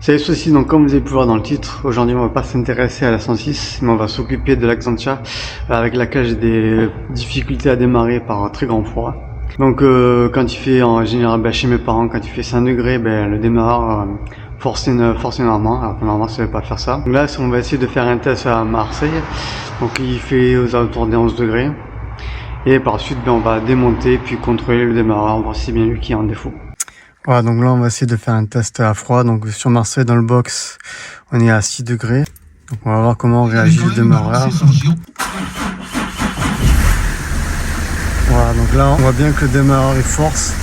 Salut ceci, donc comme vous avez pu voir dans le titre, aujourd'hui on va pas s'intéresser à la 106, mais on va s'occuper de l'Axantia, avec laquelle j'ai des difficultés à démarrer par très grand froid. Donc quand il fait en général, chez mes parents, quand il fait 5 degrés, le démarreur force énormément, alors que normalement ça ne veut pas faire ça. Donc là on va essayer de faire un test à Marseille, donc il fait aux alentours des 11 degrés, et par la suite on va démonter puis contrôler le démarreur, voir si c'est bien lui qui est en défaut. Voilà, donc là on va essayer de faire un test à froid. Donc sur Marseille, dans le box, on est à 6 degrés. Donc on va voir comment réagit le démarreur. Voilà, donc là on voit bien que le démarreur est force,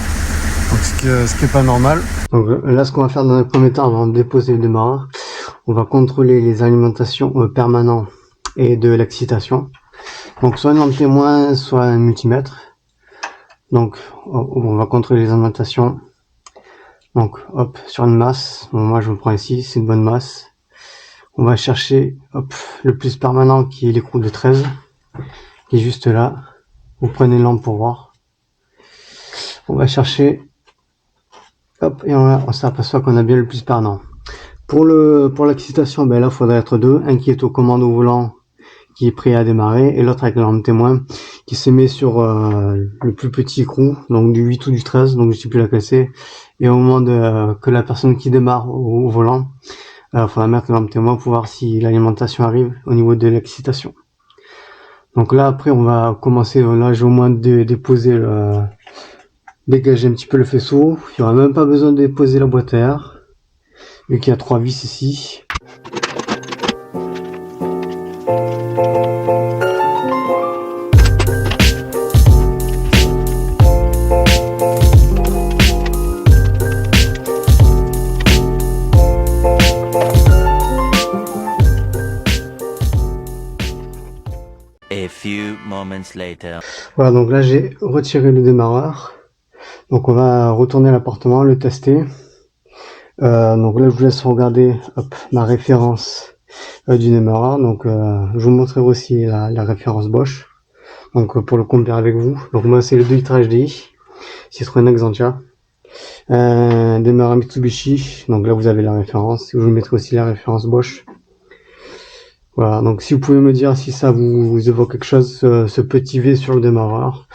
donc ce qui est pas normal. Donc là ce qu'on va faire dans le premier temps, avant de déposer le démarreur, on va contrôler les alimentations permanentes et de l'excitation. Donc soit une lampe témoin, soit un multimètre. Donc on va contrôler les alimentations. Donc hop, sur une masse, bon, moi je me prends ici, c'est une bonne masse. On va chercher hop, le plus permanent qui est l'écrou de 13, qui est juste là. Vous prenez une lampe pour voir. On va chercher, hop, et on s'aperçoit qu'on a bien le plus permanent. Pour l'excitation, là il faudrait être deux, un qui est aux commandes au volant, qui est prêt à démarrer, et l'autre avec la lampe témoin, qui se met sur le plus petit écrou, donc du 8 ou du 13, donc je sais plus laquelle c'est. Et au moment que la personne qui démarre au volant, faudra mettre la lampe témoin pour voir si l'alimentation arrive au niveau de l'excitation. Donc là après on va commencer, là j'ai au moins déposer dégager un petit peu le faisceau. Il n'y aura même pas besoin de déposer la boîte à air, vu qu'il y a 3 vis ici. A few moments later. Voilà, donc là j'ai retiré le démarreur. Donc on va retourner à l'appartement, le tester. Donc là je vous laisse regarder ma référence du démarreur. Donc je vous montrerai aussi la référence Bosch. Donc pour le comparer avec vous. Donc moi c'est le 2 litres HDI, Citroën Axantia. Démarreur Mitsubishi. Donc là vous avez la référence. Je vous mettrai aussi la référence Bosch. Voilà, donc si vous pouvez me dire si ça vous évoque quelque chose, ce petit V sur le démarreur.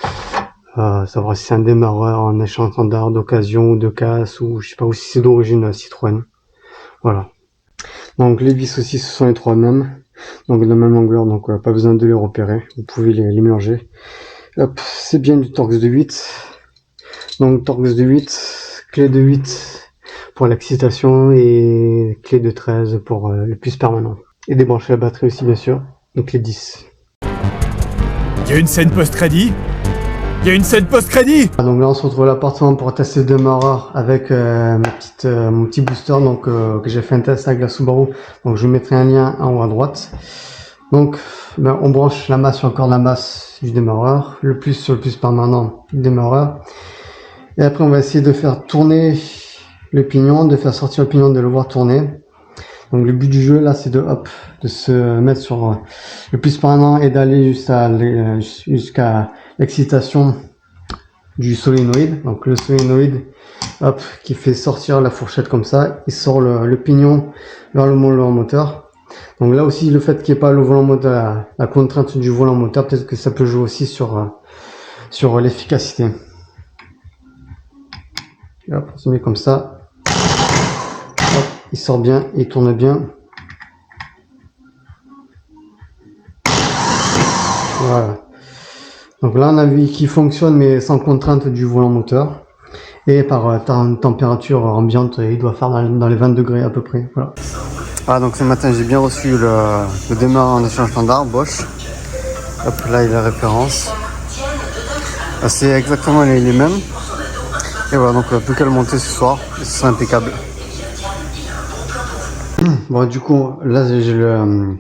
Savoir si c'est un démarreur en échange standard d'occasion ou de casse, ou je sais pas, ou si c'est d'origine Citroën. Voilà. Donc les vis aussi, ce sont les trois mêmes, donc de la même longueur, donc pas besoin de les repérer, vous pouvez les mélanger. Hop, c'est bien du Torx de 8. Donc Torx de 8, clé de 8 pour l'excitation et clé de 13 pour le plus permanent. Et débrancher la batterie aussi bien sûr, donc les 10. Il y a une scène post-crédit. Il y a une scène post-crédit. Donc là on se retrouve à l'appartement pour tester le démarreur avec mon petit booster, donc que j'ai fait un test avec la Subaru. Donc je vous mettrai un lien en haut à droite. Donc on branche la masse sur le corps de la masse du démarreur, le plus sur le plus permanent du démarreur. Et après on va essayer de faire tourner le pignon, de faire sortir le pignon, de le voir tourner. Donc le but du jeu là c'est de se mettre sur le plus permanent et d'aller jusqu'à l'excitation du solénoïde. Donc le solénoïde qui fait sortir la fourchette comme ça, il sort le pignon vers le volant moteur. Donc là aussi le fait qu'il n'y ait pas le volant moteur, la contrainte du volant moteur, peut-être que ça peut jouer aussi sur l'efficacité. Hop, on se met comme ça. Hop, il sort bien, il tourne bien. Voilà. Donc là on a vu qu'il fonctionne mais sans contrainte du volant moteur. Et par température ambiante, il doit faire dans les 20 degrés à peu près. Voilà. Ah, donc ce matin j'ai bien reçu le démarreur en échange standard Bosch. Hop, là il y a la référence. C'est exactement les mêmes. Et voilà, donc plus qu'à le monter ce soir, ce sera impeccable. Bon, du coup là j'ai le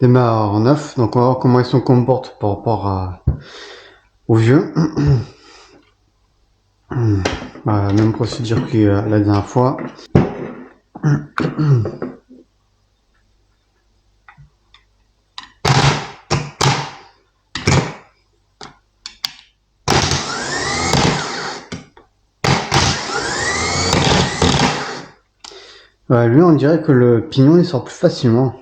démarreur en neuf, donc on va voir comment il se comporte par rapport au vieux. Même procédure que la dernière fois. Lui, on dirait que le pignon il sort plus facilement.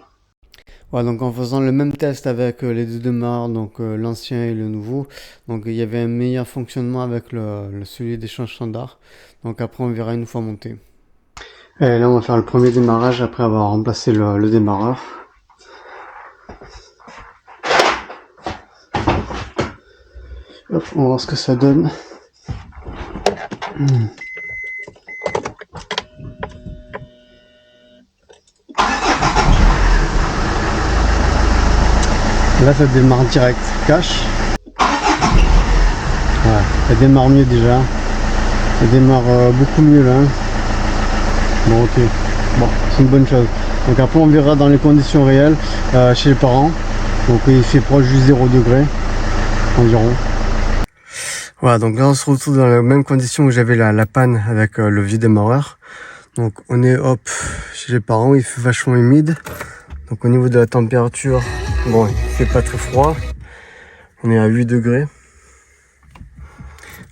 Voilà, donc en faisant le même test avec les deux démarreurs, donc l'ancien et le nouveau, donc il y avait un meilleur fonctionnement avec celui d'échange standard. Donc après on verra une fois monté. Et là on va faire le premier démarrage après avoir remplacé le démarreur. Hop, on va voir ce que ça donne. Là ça démarre direct, cache. Ouais, ça démarre mieux déjà. Ça démarre beaucoup mieux là. Bon ok, bon c'est une bonne chose. Donc après on verra dans les conditions réelles chez les parents. Donc il fait proche du 0 degré environ. Voilà, donc là on se retrouve dans les mêmes conditions où j'avais la panne avec le vieux démarreur. Donc on est hop chez les parents, il fait vachement humide. Donc au niveau de la température, bon il fait pas très froid. On est à 8 degrés.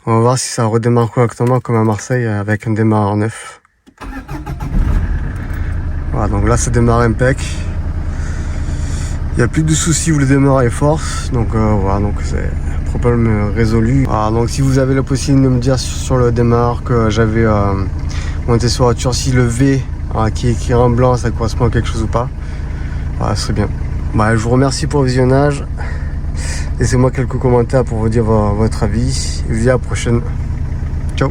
On va voir si ça redémarre correctement comme à Marseille avec un démarreur neuf. Voilà, donc là ça démarre impec. Il n'y a plus de soucis où le démarreur est force. Donc voilà, donc c'est problème résolu. Voilà, donc si vous avez la possibilité de me dire sur le démarreur que j'avais monté sur la voiture, si le V qui est écrit en blanc ça correspond à quelque chose ou pas, voilà, ce serait bien. Bah, je vous remercie pour le visionnage. Laissez-moi quelques commentaires pour vous dire votre avis. Et je vous dis à la prochaine. Ciao.